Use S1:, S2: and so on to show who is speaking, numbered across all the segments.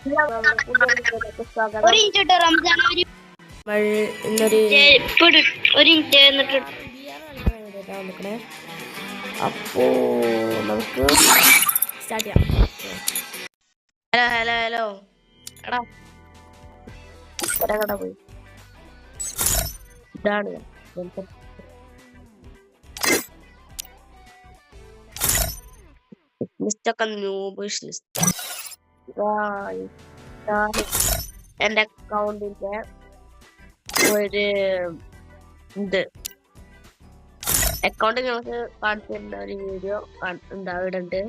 S1: ഒരു ഇഞ്ച് ഇട്ടോ റംസാൻ
S2: നിൽക്കണേ. അപ്പോ നമുക്ക് സ്റ്റാർട്ട് ചെയ്യാം. ഹലോ ഹലോ ഹലോ എടാ കട പോയി. ഇതാണ് ലിസ്റ്റൊക്കെ ന്യൂബിഷ് ലിസ്റ്റ്. എന്റെ അക്കൗണ്ടിന്റെ ഒരു ഇത് അക്കൗണ്ട് ഞങ്ങൾക്ക് കാണിച്ചു തരുന്ന ഒരു വീഡിയോ ഉണ്ടാവിടുണ്ട്.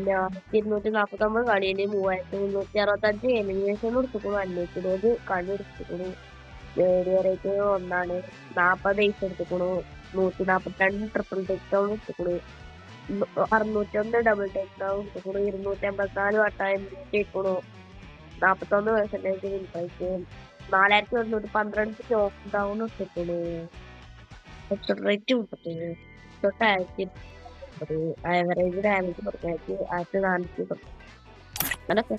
S2: ലാസ്റ്റ് 249 കളിയില് 3365 എലിമിനേഷൻ എടുത്തുക്കണു. 520 കളി എടുത്തുക്കണു. റേഡിയോ റേറ്റ് 1 40 ഡേയ്സ് എടുത്തുക്കണു. 142 ട്രിപ്പിൾ ടേക്ക് ഡൗൺ എടുത്തുക്കണു. 601 ഡബിൾ ടേക്ക് ഡൗൺ എടുത്തുക്കണു. 284 വട്ടം ജയിക്കണു. 41% വിൻ റേറ്റ്. 4112 നോക്ക് ഡൗൺ എടുത്തുക്കണു. റേറ്റ് 30 തൊട്ടായിരത്തി ആവറേജ് ഡാമേജ് പുറത്തേക്ക് 1400. അങ്ങനൊക്കെ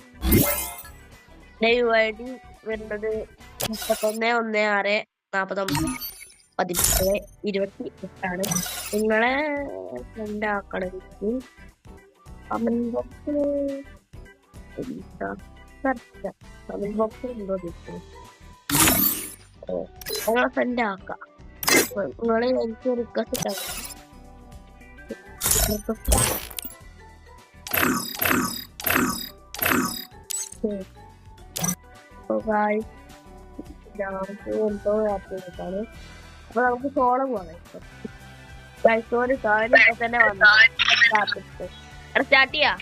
S2: ലൈവ് ഐ ഡി വരുന്നത് 3116491728 നിങ്ങളെ ഫ്രണ്ട് ആക്കണമെങ്കിൽ കമന്റ് ബോക്സിൽ കമന്റ് ബോക്സിൽ ഉണ്ടോ നിങ്ങളെ ഫ്രണ്ട് ആക്കാം. നിങ്ങളെ എനിക്ക് റിക്വസ്റ്റ് ഇട്ടാ എന്തോ ആപ്പിട്ടാണ്. അപ്പൊ നമുക്ക് സോള പോവാണ്. തന്നെ വന്നു സ്റ്റാർട്ട് ചെയ്യാ.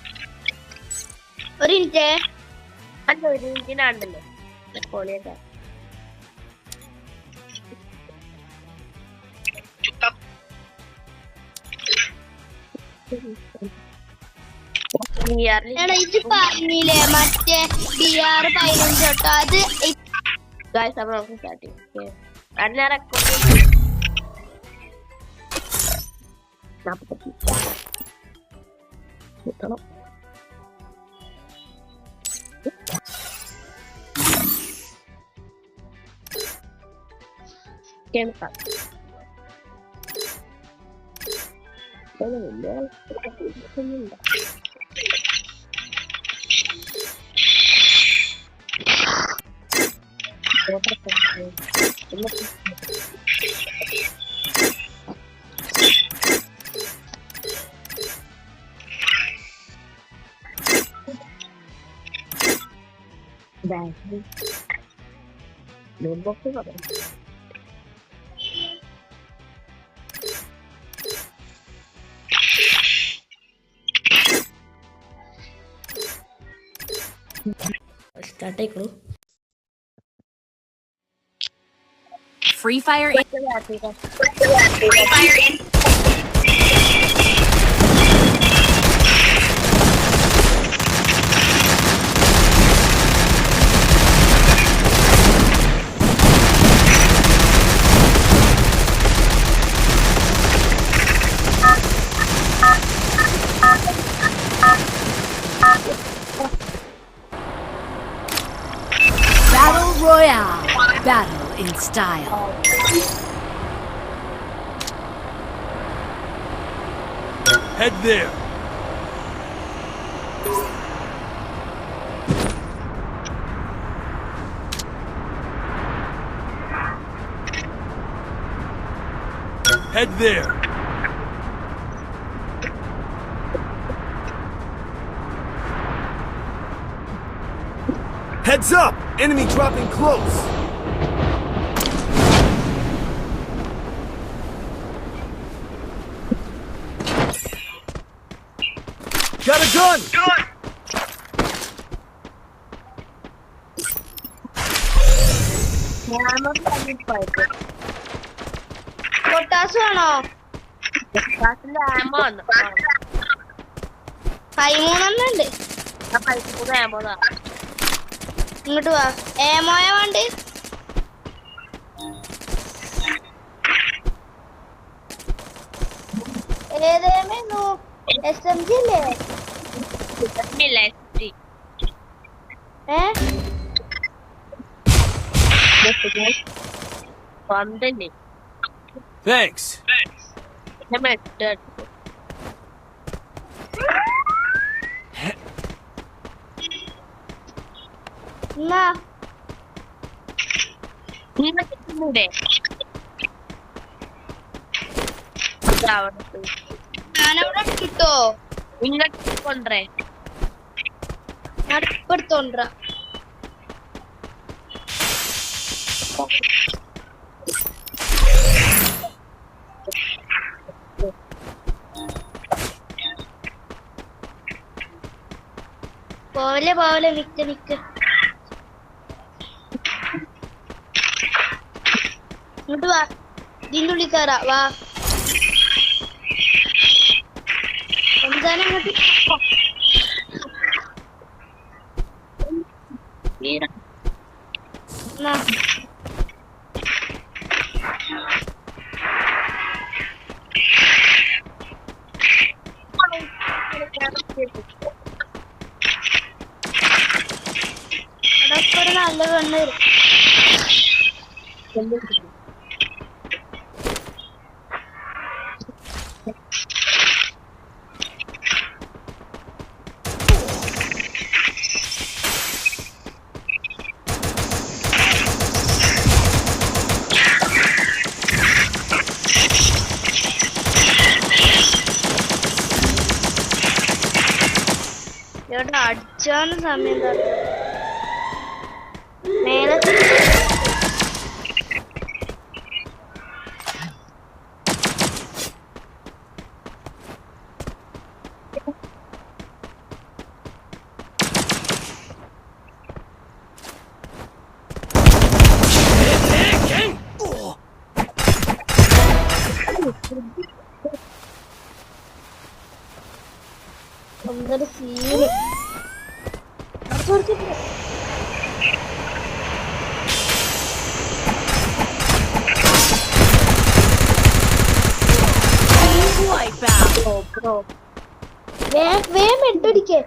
S1: ഒരു മിനിറ്റ്
S2: ഒരു മിനിറ്റിനാണ്ടല്ലോ കോളിയൊക്കെ.
S1: ഇത് പറഞ്ഞില്ലേ മറ്റേ BR 15 തൊട്ടോ അത്
S2: നമുക്ക് സ്റ്റാർട്ട് ചെയ്യാം. ഞാൻ റെക്കോർഡ് കിട്ടണം. കേൾക്കാം. Start ആയിക്കോളൂ.
S3: Free Fire in. Battle Royale. Battle in style.
S4: Head there. Head there. Heads up! Enemy dropping close. Got a gun!
S1: പൊട്ടാസ് വേണോ?
S2: ആമോ വന്നു
S1: 13 ഉണ്ട്.
S2: ആമോ
S1: ഇങ്ങോട്ട് വാ. ഏമോയ വേണ്ട. ഏതേമേന്നു SMG അല്ലേ?
S2: പന്തന്നെ
S4: Thanks.
S1: എന്നാ ഞാനവിടെ കിട്ടോ?
S2: ഇങ്ങോട്ട് കൊണ്ടേ
S1: അടുപ്പെടുത്തോണ്ട. പോലെ നിക്ക്. ഇങ്ങോട്ട് വാ. ഇതിന്റെ ഉള്ളിൽ കയറാ. വാ. എന്താണ് ഇങ്ങോട്ട്? എന്നാ അതൊക്കെ ഒരു നല്ല കണ്ണ് വരും. ഇവിടെ അടിച്ചാലും സമയം മേലെ എന്തൊരു സീന്. വേഗം എടുത്തടിക്കേ.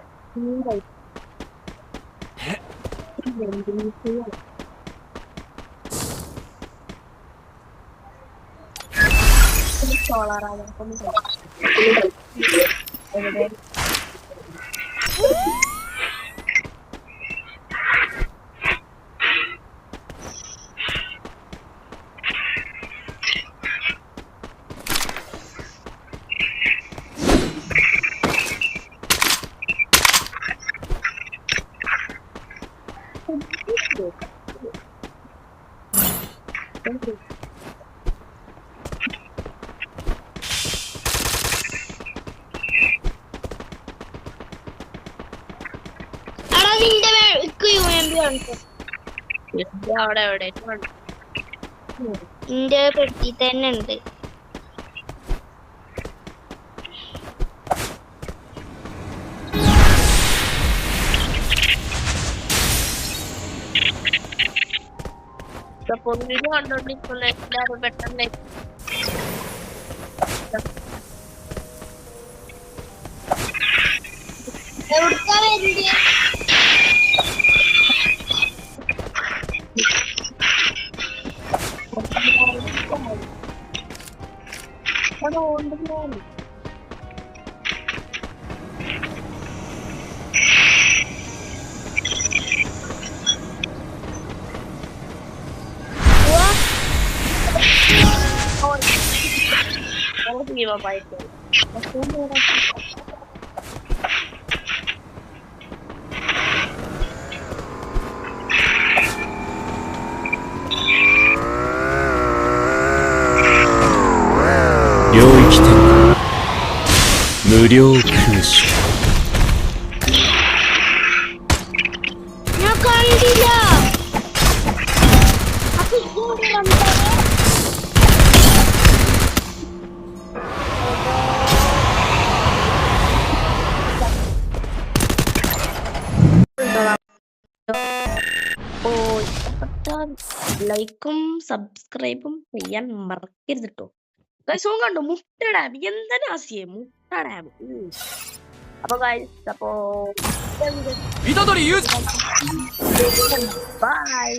S2: അവിടെ എവിടെ
S1: നിന്റെ പെട്ടി തന്നെ ഉണ്ട്.
S2: പൊന്നിന് കണ്ടോണ്ടിരിക്കുന്ന എല്ലാരും പെട്ടെന്ന്
S1: എവിടുക്കാ വരുന്നത്? ഞാൻ കണ്ടില്ല. അപ്പൊ
S2: അപ്പോ ഇഷ്ടപ്പെട്ടാൽ ലൈക്കും സബ്സ്ക്രൈബും ചെയ്യാൻ മറക്കരുത് കേട്ടോ. ഗൈസ് കണ്ടു മുട്ട ഡാം എന്താ ആസിയെ മുട്ട ഡാം. അപ്പൊ ഗൈസ് അപ്പോ
S4: Itadori, use.
S2: ബൈ.